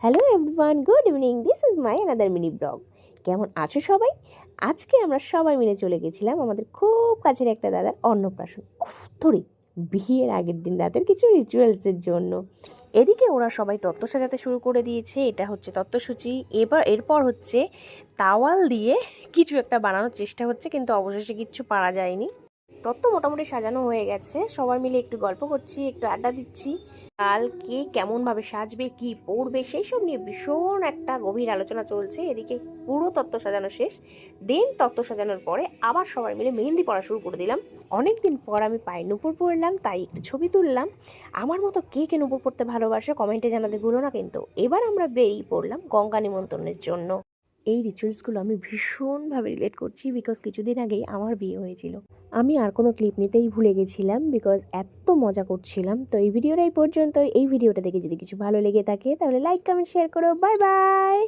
Hello everyone, good evening. This is my another mini blog. কেমন আছো সবাই? আজকে আমরা সবাই মিলে চলে গেছিলাম আমাদের খুব কাছের একটা দাদার অন্নপ্রাশন। ধরি বিয়ের আগের দিন রাতের কিছু রিচুয়ালসের জন্য। এদিকে ওরা সবাই তত্ত্ব সাজাতে শুরু করে দিয়েছে। এটা হচ্ছে তত্ত্বসূচি। এরপর হচ্ছে তাওয়াল দিয়ে কিছু একটা বানানোর চেষ্টা হচ্ছে, কিন্তু অবশেষে কিচ্ছু পারা যায়নি। তত্ত্ব মোটামুটি সাজানো হয়ে গেছে। সবাই মিলে একটু গল্প করছি, একটু আড্ডা দিচ্ছি। কাল কে কেমনভাবে সাজবে, কি পরবে, সেই সব নিয়ে ভীষণ একটা গভীর আলোচনা চলছে। এদিকে পুরো তত্ত্ব সাজানো শেষ। দেন তত্ত্ব সাজানোর পরে আবার সবাই মিলে মেহেন্দি পড়া শুরু করে দিলাম। অনেকদিন পর আমি পায়ে নুপুর পরলাম, তাই একটু ছবি তুললাম। আমার মতো কে কে নুপুর পড়তে ভালোবাসে কমেন্টে জানাতে ভুলো না কিন্তু। এবার আমরা বেরিয়ে পড়লাম গঙ্গা নিমন্ত্রণের জন্য। এই রিচুয়ালসগুলো আমি ভীষণভাবে রিলেট করছি, বিকজ কিছুদিন আগেই আমার বিয়ে হয়েছিল। আমি আর কোনো ক্লিপ নিতেই ভুলে গেছিলাম, বিকজ এত মজা করছিলাম। তো এই ভিডিওটা এই পর্যন্ত। এই ভিডিওটা দেখে যদি কিছু ভালো লেগে থাকে তাহলে লাইক, কমেন্ট, শেয়ার করো। Bye bye.